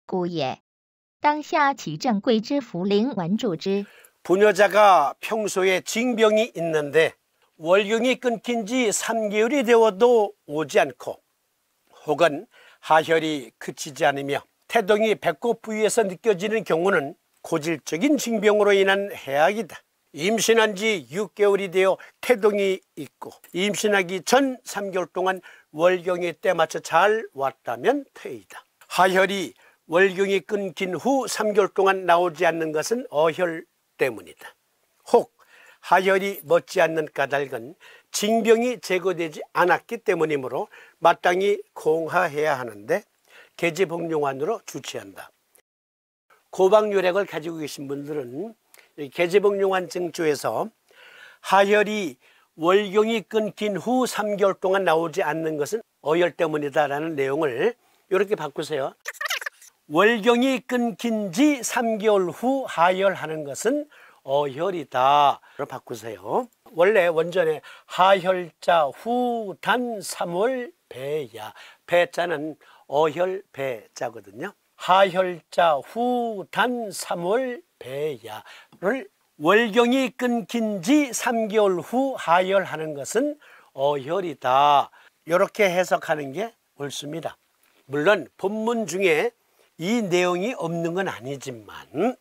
姑爷，当下启正贵之福灵文主之 부녀자가 평소에 징병이 있는데 월경이 끊긴 지 3개월이 되어도 오지 않고 혹은 하혈이 그치지 않으며 태동이 배꼽 부위에서 느껴지는 경우는 고질적인 징병으로 인한 해악이다. 임신한 지 6개월이 되어 태동이 있고 임신하기 전 3개월 동안 월경이 때맞춰 잘 왔다면 퇴이다. 하혈이 월경이 끊긴 후 3개월 동안 나오지 않는 것은 어혈 때문이다. 혹 하혈이 멎지 않는 까닭은 징병이 제거되지 않았기 때문이므로 마땅히 공하해야 하는데 계제복용환으로 주치한다. 고박요렉을 가지고 계신 분들은 계제복용환 증조에서 하혈이 월경이 끊긴 후 3개월 동안 나오지 않는 것은 어혈 때문이다라는 내용을 이렇게 바꾸세요. 월경이 끊긴 지 3개월 후 하혈하는 것은 어혈이다 로 바꾸세요. 원래 원전에 하혈자 후단 3월 배야, 배자는 어혈 배자거든요. 하혈자 후단 3월 배야를 월경이 끊긴 지 3개월 후 하혈하는 것은 어혈이다, 이렇게 해석하는 게 옳습니다. 물론 본문 중에 이 내용이 없는 건 아니지만,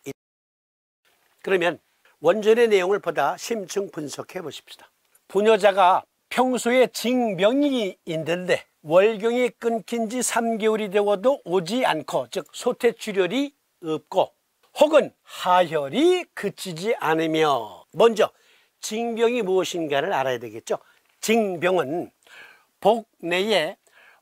그러면 원전의 내용을 보다 심층 분석해 보십시다. 부녀자가 평소에 징병이 있는데 월경이 끊긴 지 3개월이 되어도 오지 않고, 즉 소태출혈이 없고 혹은 하혈이 그치지 않으며, 먼저 징병이 무엇인가를 알아야 되겠죠. 징병은 복 내에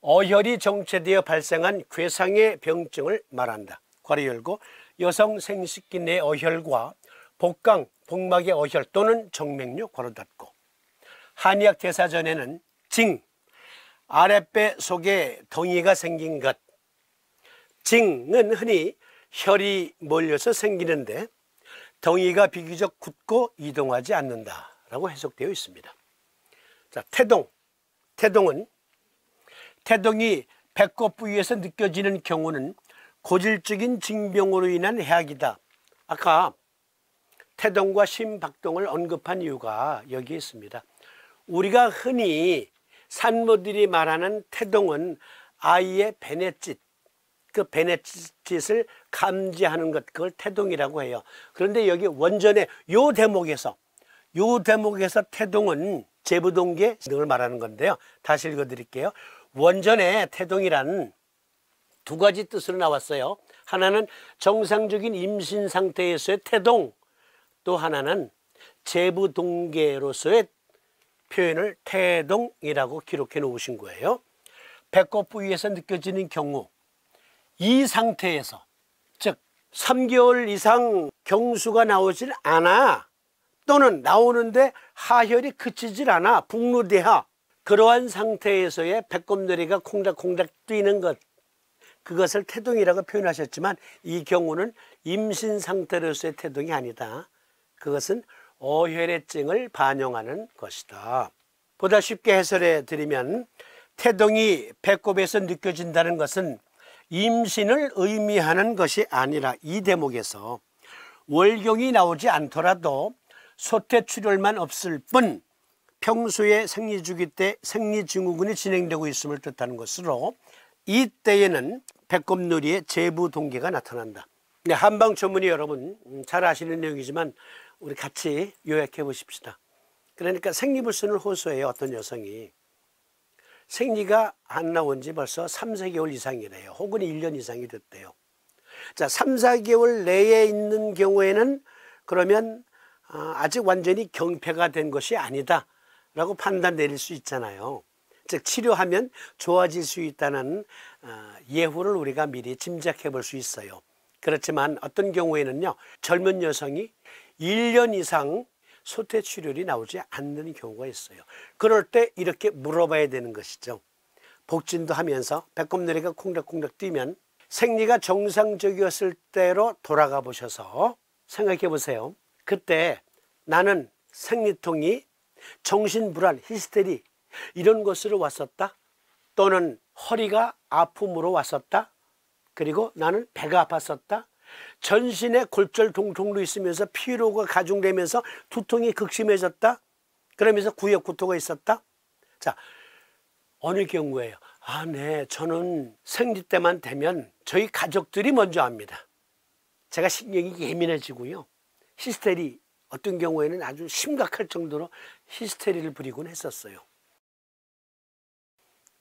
어혈이 정체되어 발생한 괴상의 병증을 말한다. 괄호 열고 여성 생식기 내 어혈과 복강, 복막의 어혈 또는 정맥류 괄호 닫고. 한의학 대사전에는 징, 아랫배 속에 덩이가 생긴 것. 징은 흔히 혈이 몰려서 생기는데 덩이가 비교적 굳고 이동하지 않는다라고 해석되어 있습니다. 자, 태동. 태동은 태동이 배꼽 부위에서 느껴지는 경우는 고질적인 징병으로 인한 해악이다. 아까 태동과 심박동을 언급한 이유가 여기에 있습니다. 우리가 흔히 산모들이 말하는 태동은 아이의 배냇짓, 그 배냇짓을 감지하는 것, 그걸 태동이라고 해요. 그런데 여기 원전의 요 대목에서 태동은 제부동계 등을 말하는 건데요. 다시 읽어드릴게요. 원전의 태동이란 두 가지 뜻으로 나왔어요. 하나는 정상적인 임신 상태에서의 태동, 또 하나는 제부동계로서의 표현을 태동이라고 기록해 놓으신 거예요. 배꼽 부위에서 느껴지는 경우, 이 상태에서, 즉 3개월 이상 경수가 나오질 않아, 또는 나오는데 하혈이 그치질 않아, 북루대하, 그러한 상태에서의 배꼽놀이가 콩닥콩닥 뛰는 것, 그것을 태동이라고 표현하셨지만 이 경우는 임신 상태로서의 태동이 아니다. 그것은 어혈의증을 반영하는 것이다. 보다 쉽게 해설해 드리면 태동이 배꼽에서 느껴진다는 것은 임신을 의미하는 것이 아니라 이 대목에서 월경이 나오지 않더라도 소태출혈만 없을 뿐 평소에 생리주기 때 생리증후군이 진행되고 있음을 뜻하는 것으로, 이때에는 배꼽놀이의 제부동계가 나타난다. 한방 전문의 여러분 잘 아시는 내용이지만 우리 같이 요약해 보십시다. 그러니까 생리불순을 호소해요. 어떤 여성이 생리가 안 나온 지 벌써 3, 4개월 이상이래요. 혹은 1년 이상이 됐대요. 자, 3, 4개월 내에 있는 경우에는 그러면 아직 완전히 경폐가 된 것이 아니다 라고 판단 내릴 수 있잖아요. 즉 치료하면 좋아질 수 있다는 예후를 우리가 미리 짐작해 볼 수 있어요. 그렇지만 어떤 경우에는요, 젊은 여성이 1년 이상 소태출혈이 나오지 않는 경우가 있어요. 그럴 때 이렇게 물어봐야 되는 것이죠. 복진도 하면서 배꼽놀이가 콩닥콩닥 뛰면 생리가 정상적이었을 때로 돌아가 보셔서 생각해 보세요. 그때 나는 생리통이 정신불안, 히스테리 이런 것으로 왔었다? 또는 허리가 아픔으로 왔었다? 그리고 나는 배가 아팠었다. 전신에 골절 통통도 있으면서 피로가 가중되면서 두통이 극심해졌다. 그러면서 구역구토가 있었다. 자, 어느 경우에요? 아, 네, 저는 생리 때만 되면 저희 가족들이 먼저 압니다. 제가 신경이 예민해지고요. 히스테리, 어떤 경우에는 아주 심각할 정도로 히스테리를 부리곤 했었어요.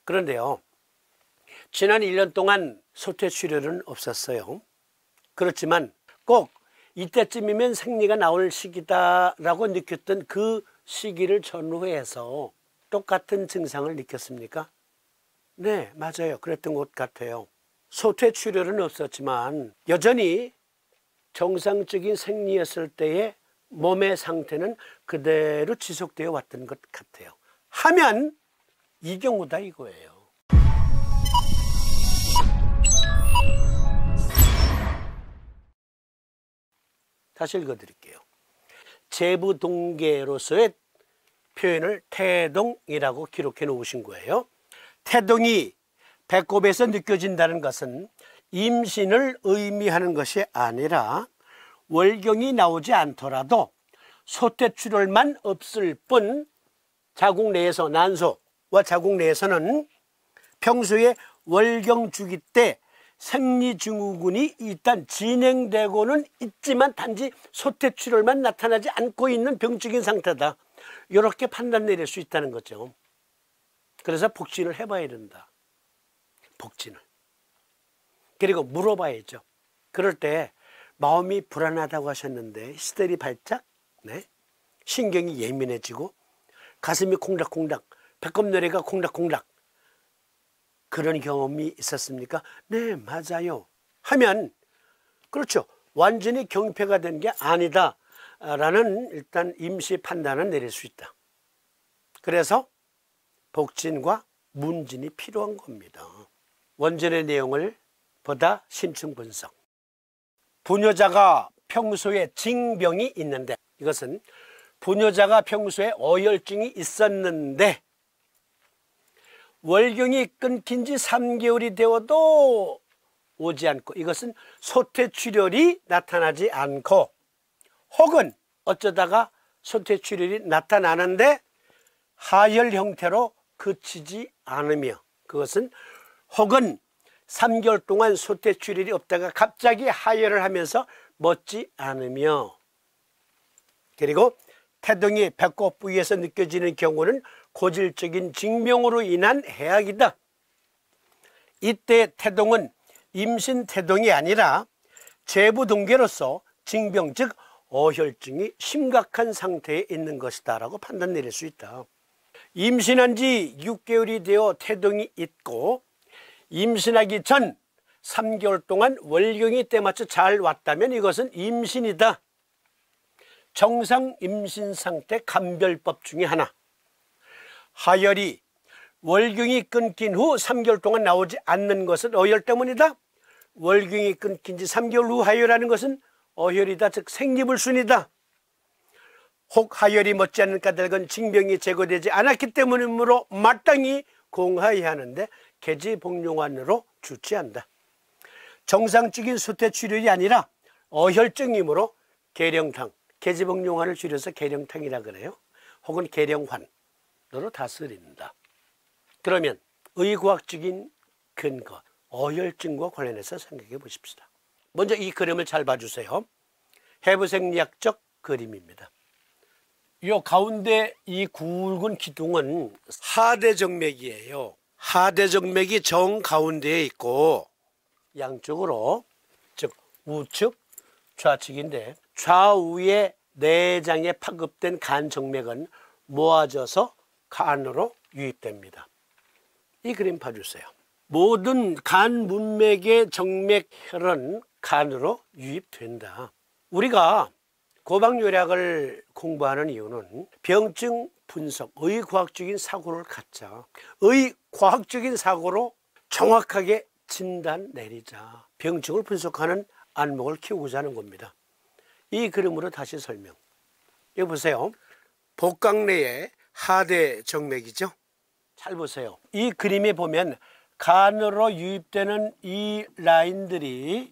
그런데요, 지난 1년 동안 소퇴출혈은 없었어요. 그렇지만 꼭 이때쯤이면 생리가 나올 시기다라고 느꼈던 그 시기를 전후해서 똑같은 증상을 느꼈습니까? 네, 맞아요. 그랬던 것 같아요. 소퇴출혈은 없었지만 여전히 정상적인 생리였을 때의 몸의 상태는 그대로 지속되어 왔던 것 같아요. 하면 이 경우다 이거예요. 다시 읽어드릴게요. 제부동계로서의 표현을 태동이라고 기록해 놓으신 거예요. 태동이 배꼽에서 느껴진다는 것은 임신을 의미하는 것이 아니라 월경이 나오지 않더라도 소퇴출혈만 없을 뿐 자궁 내에서, 난소와 자궁 내에서는 평소에 월경 주기 때 생리증후군이 일단 진행되고는 있지만 단지 소퇴출혈만 나타나지 않고 있는 병적인 상태다. 이렇게 판단 내릴 수 있다는 거죠. 그래서 복진을 해봐야 된다. 복진을. 그리고 물어봐야죠. 그럴 때 마음이 불안하다고 하셨는데 히스테리 발작, 네? 신경이 예민해지고 가슴이 콩닥콩닥, 배꼽노래가 콩닥콩닥, 그런 경험이 있었습니까? 네, 맞아요. 하면 그렇죠. 완전히 경폐가 된 게 아니다 라는 일단 임시 판단을 내릴 수 있다. 그래서 복진과 문진이 필요한 겁니다. 원전의 내용을 보다 심층 분석. 부녀자가 평소에 징병이 있는데, 이것은 부녀자가 평소에 어혈증이 있었는데 월경이 끊긴 지 3개월이 되어도 오지 않고, 이것은 소퇴출혈이 나타나지 않고, 혹은 어쩌다가 소퇴출혈이 나타나는데 하혈 형태로 그치지 않으며, 그것은 혹은 3개월 동안 소퇴출혈이 없다가 갑자기 하혈을 하면서 멎지 않으며, 그리고 태동이 배꼽 부위에서 느껴지는 경우는 고질적인 징병으로 인한 해악이다. 이때 태동은 임신 태동이 아니라 제부동계로서 징병, 즉 어혈증이 심각한 상태에 있는 것이다 라고 판단 내릴 수 있다. 임신한 지 6개월이 되어 태동이 있고 임신하기 전 3개월 동안 월경이 때맞춰 잘 왔다면 이것은 임신이다. 정상 임신 상태 감별법 중에 하나. 하혈이 월경이 끊긴 후 3개월 동안 나오지 않는 것은 어혈 때문이다. 월경이 끊긴 지 3개월 후 하혈하는 것은 어혈이다. 즉 생리불순이다. 혹 하혈이 멎지 않는 까닭은 징병이 제거되지 않았기 때문이므로 마땅히 공하여야 하는데 계지복용환으로 주치한다. 정상적인 소퇴출혈이 아니라 어혈증이므로 계령탕, 계지복용환을 줄여서 계령탕이라 그래요. 혹은 계령환으로 다스린다. 그러면 의과학적인 근거, 어혈증과 관련해서 생각해 보십시다. 먼저 이 그림을 잘 봐주세요. 해부생리학적 그림입니다. 이 가운데 이 굵은 기둥은 하대정맥이에요. 하대정맥이 정 가운데에 있고 양쪽으로, 즉 우측, 좌측인데 좌우의 내장에 파급된 간정맥은 모아져서 간으로 유입됩니다. 이 그림 봐주세요. 모든 간 문맥의 정맥혈은 간으로 유입된다. 우리가 고방요약을 공부하는 이유는 병증 분석, 의과학적인 사고를 갖자. 의과학적인 사고로 정확하게 진단 내리자. 병증을 분석하는 안목을 키우고자 하는 겁니다. 이 그림으로 다시 설명. 여기 보세요. 복강 내에 하대 정맥이죠. 잘 보세요. 이 그림에 보면 간으로 유입되는 이 라인들이,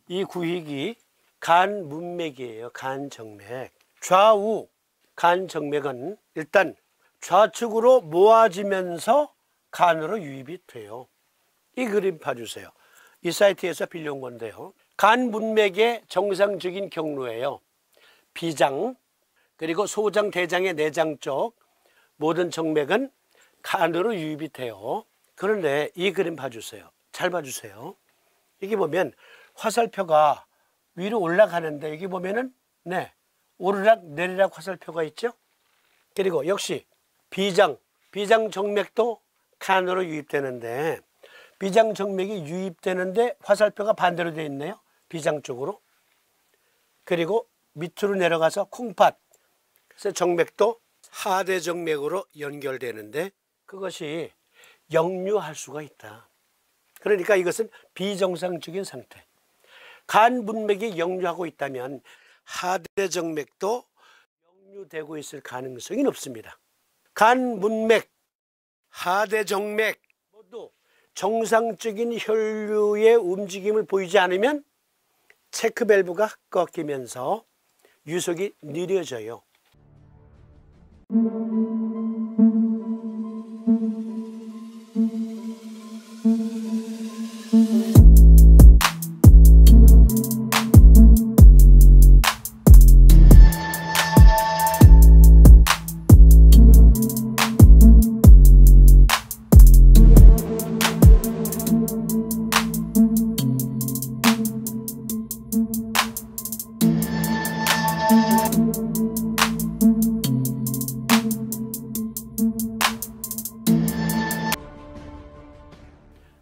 이 구획이 간 문맥이에요. 간 정맥. 좌우 간 정맥은 일단 좌측으로 모아지면서 간으로 유입이 돼요. 이 그림 봐주세요. 이 사이트에서 빌려온 건데요. 간 문맥의 정상적인 경로예요. 비장, 그리고 소장, 대장의 내장 쪽 모든 정맥은 간으로 유입이 돼요. 그런데 이 그림 봐주세요. 잘 봐주세요. 여기 보면 화살표가 위로 올라가는데 여기 보면은 오르락 내리락 화살표가 있죠. 그리고 역시 비장 정맥도 간으로 유입되는데, 비장 정맥이 유입되는데 화살표가 반대로 되어 있네요. 비장 쪽으로. 그리고 밑으로 내려가서 콩팥, 그래서 정맥도 하대 정맥으로 연결되는데 그것이 역류할 수가 있다. 그러니까 이것은 비정상적인 상태. 간 문맥이 역류하고 있다면 하대 정맥도 역류되고 있을 가능성이 높습니다. 간 문맥, 하대 정맥 모두 정상적인 혈류의 움직임을 보이지 않으면 체크 밸브가 꺾이면서 유속이 느려져요.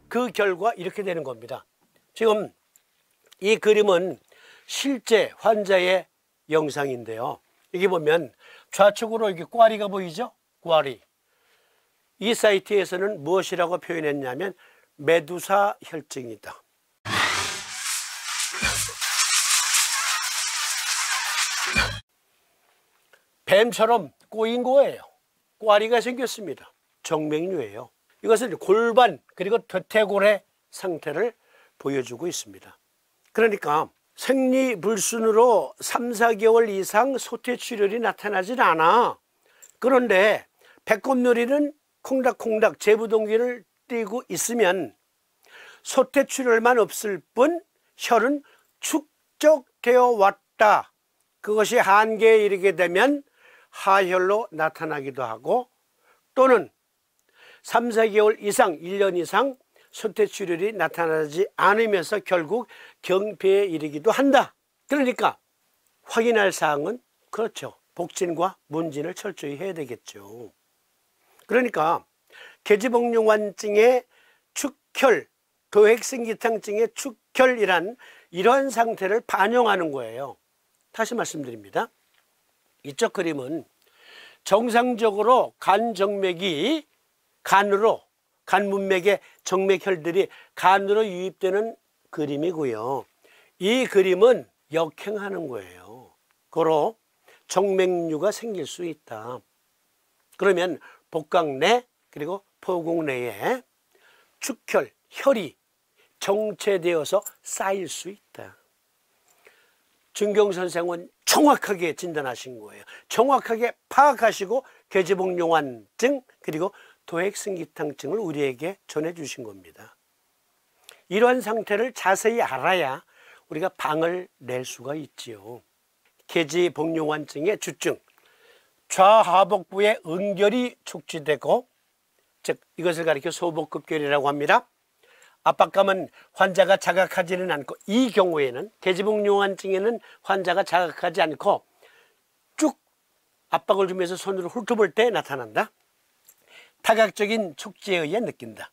그 결과 이렇게 되는 겁니다. 지금 이 그림은 실제 환자의 영상인데요. 여기 보면 좌측으로 이렇게 꽈리가 보이죠? 꽈리. 이 사이트에서는 무엇이라고 표현했냐면 메두사 혈증이다. 뱀처럼 꼬인 거예요. 꽈리가 생겼습니다. 정맥류예요. 이것은 골반 그리고 퇴퇴골의 상태를 보여주고 있습니다. 그러니까 생리불순으로 3, 4개월 이상 소퇴출혈이 나타나질 않아. 그런데 배꼽놀이는 콩닥콩닥 제부동기를 띄고 있으면 소퇴출혈만 없을 뿐 혈은 축적되어 왔다. 그것이 한계에 이르게 되면 하혈로 나타나기도 하고, 또는 3, 4개월 이상, 1년 이상 소퇴출혈이 나타나지 않으면서 결국 경폐에 이르기도 한다. 그러니까 확인할 사항은 그렇죠. 복진과 문진을 철저히 해야 되겠죠. 그러니까 계지복룡환증의 축혈, 도액생기탕증의 축혈이란 이러한 상태를 반영하는 거예요. 다시 말씀드립니다. 이쪽 그림은 정상적으로 간 정맥이 간으로, 간 문맥의 정맥혈들이 간으로 유입되는 그림이고요. 이 그림은 역행하는 거예요. 고로 정맥류가 생길 수 있다. 그러면 복강 내 그리고 포공 내에 축혈, 혈이 정체되어서 쌓일 수 있다. 준경 선생은 정확하게 진단하신 거예요. 정확하게 파악하시고 계지복룡환증 그리고 도액승기탕증을 우리에게 전해주신 겁니다. 이러한 상태를 자세히 알아야 우리가 방을 낼 수가 있지요. 계지복룡환증의 주증, 좌하복부의 응결이 축지되고, 즉 이것을 가리켜 소복급결이라고 합니다. 압박감은 환자가 자각하지는 않고, 이 경우에는 계지복룡환증에는 환자가 자각하지 않고 쭉 압박을 주면서 손으로 훑어볼 때 나타난다. 타각적인 촉지에 의해 느낀다.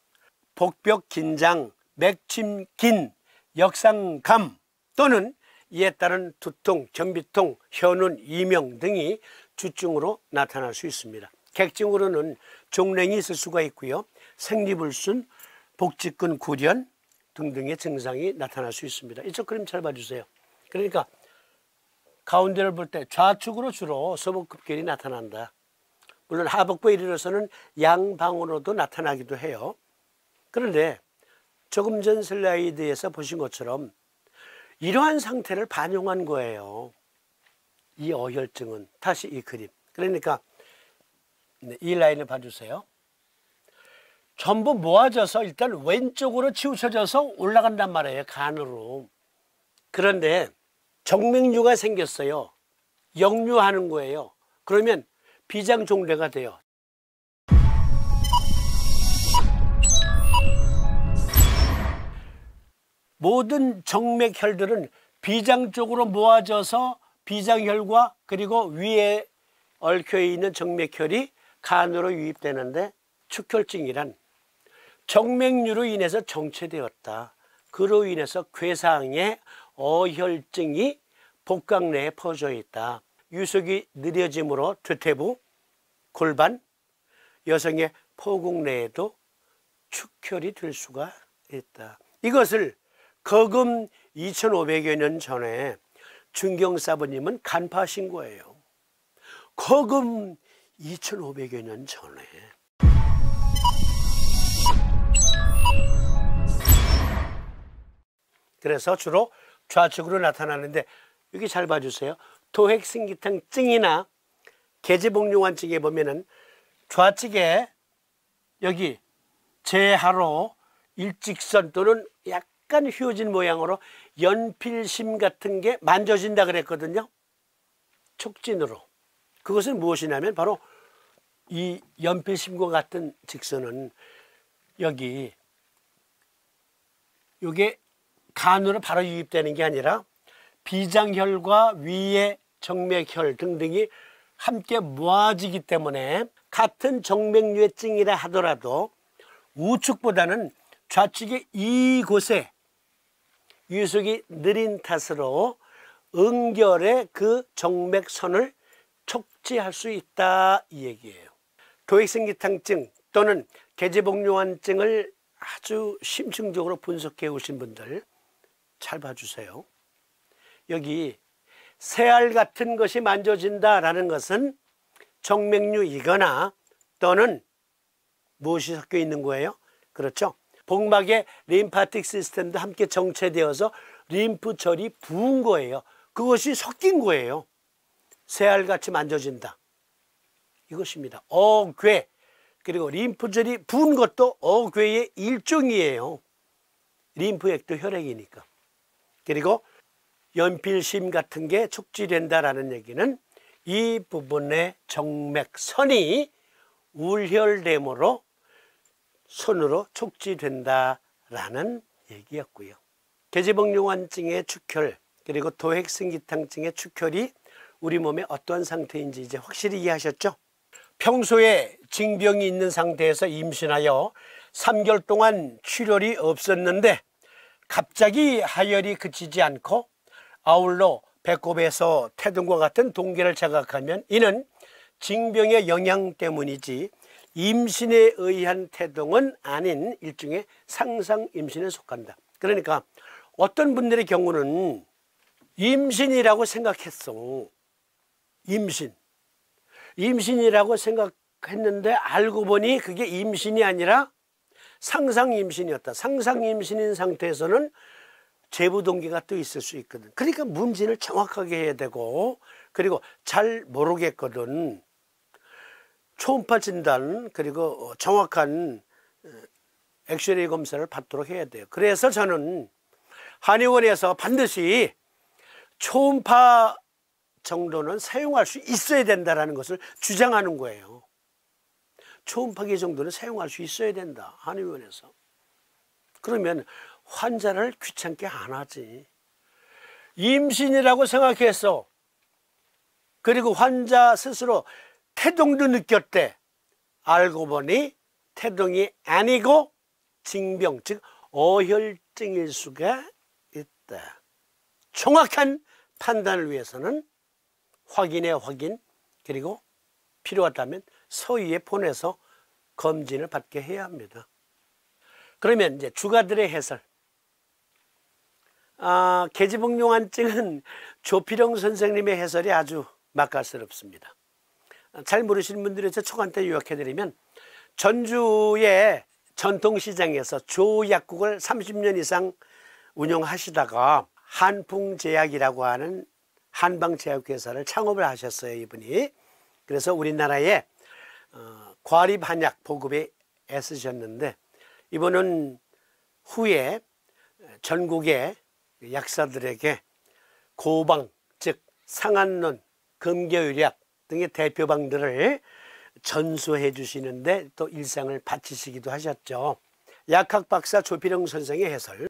복벽 긴장, 맥침긴, 역상감 또는 이에 따른 두통, 변비통, 현운, 이명 등이 주증으로 나타날 수 있습니다. 객증으로는 종냉이 있을 수가 있고요. 생리불순, 복직근 구련 등등의 증상이 나타날 수 있습니다. 이쪽 그림 잘 봐주세요. 그러니까 가운데를 볼 때 좌측으로 주로 소복급결이 나타난다. 물론 하복부에 이르러서는 양방으로도 나타나기도 해요. 그런데 조금 전 슬라이드에서 보신 것처럼 이러한 상태를 반영한 거예요. 이 어혈증은. 다시 이 그림. 그러니까 이 라인을 봐주세요. 전부 모아져서 일단 왼쪽으로 치우쳐져서 올라간단 말이에요. 간으로. 그런데 정맥류가 생겼어요. 역류하는 거예요. 그러면 비장종래가 돼요. 모든 정맥혈들은 비장 쪽으로 모아져서 비장혈과 그리고 위에 얽혀 있는 정맥혈이 간으로 유입되는데, 축혈증이란 정맥류로 인해서 정체되었다. 그로 인해서 괴상의 어혈증이 복각 내에 퍼져 있다. 유속이 느려짐으로 퇴퇴부, 골반, 여성의 포국 내에도 축혈이 될 수가 있다. 이것을 거금 2500여 년 전에 중경사부님은 간파하신 거예요. 거금 2500여 년 전에. 그래서 주로 좌측으로 나타나는데, 여기 잘 봐주세요. 도핵승기탕증이나 계지복룡환증에 보면은 좌측에 여기 제하로 일직선 또는 약간 휘어진 모양으로 연필심 같은 게 만져진다 그랬거든요. 촉진으로. 그것은 무엇이냐면 바로 이 연필심과 같은 직선은 여기 요게 간으로 바로 유입되는 게 아니라 비장혈과 위의 정맥혈 등등이 함께 모아지기 때문에 같은 정맥류의 증이라 하더라도 우측보다는 좌측의 이곳에 유속이 느린 탓으로 응결의 그 정맥선을 촉지할 수 있다, 이 얘기예요. 도액승기탕증 또는 계지복룡환증을 아주 심층적으로 분석해 오신 분들 잘 봐주세요. 여기 새알 같은 것이 만져진다라는 것은 정맥류이거나 또는 무엇이 섞여 있는 거예요? 그렇죠. 복막의 림파틱 시스템도 함께 정체되어서 림프절이 부은 거예요. 그것이 섞인 거예요. 새알같이 만져진다. 이것입니다. 어괴, 그리고 림프절이 부은 것도 어괴의 일종이에요. 림프액도 혈액이니까. 그리고 연필심 같은 게 촉지된다라는 얘기는 이 부분의 정맥선이 울혈됨으로 손으로 촉지된다라는 얘기였고요. 계지복룡환증의 축혈 그리고 도핵승기탕증의 축혈이 우리 몸에 어떠한 상태인지 이제 확실히 이해하셨죠? 평소에 징병이 있는 상태에서 임신하여 3개월 동안 출혈이 없었는데 갑자기 하혈이 그치지 않고 아울러 배꼽에서 태동과 같은 동기를 자각하면 이는 징병의 영향 때문이지 임신에 의한 태동은 아닌 일종의 상상 임신에 속한다. 그러니까 어떤 분들의 경우는 임신이라고 생각했어. 임신이라고 생각했는데 알고 보니 그게 임신이 아니라 상상 임신이었다. 상상 임신인 상태에서는 제부 동기가 또 있을 수 있거든. 그러니까 문진을 정확하게 해야 되고, 그리고 잘 모르겠거든. 초음파 진단 그리고 정확한 엑스레이 검사를 받도록 해야 돼요. 그래서 저는 한의원에서 반드시 초음파 정도는 사용할 수 있어야 된다는 것을 주장하는 거예요. 초음파기 정도는 사용할 수 있어야 된다, 한의원에서. 그러면 환자를 귀찮게 안 하지. 임신이라고 생각했어. 그리고 환자 스스로 태동도 느꼈대. 알고 보니 태동이 아니고 징병, 즉 어혈증일 수가 있다. 정확한 판단을 위해서는 확인의 확인, 그리고 필요하다면 서의에 보내서 검진을 받게 해야 합니다. 그러면 이제 주가들의 해설. 계지복룡환증은 조필영 선생님의 해설이 아주 맛깔스럽습니다. 잘 모르시는 분들에서 초간 때 요약해드리면 전주에 전통시장에서 조약국을 30년 이상 운영하시다가 한풍제약이라고 하는 한방제약회사를 창업을 하셨어요, 이분이. 그래서 우리나라에 과립한약 보급에 애쓰셨는데, 이분은 후에 전국의 약사들에게 고방, 즉 상한론, 금교율약 등의 대표방들을 전수해 주시는데 또 일상을 바치시기도 하셨죠. 약학 박사 조필영 선생의 해설.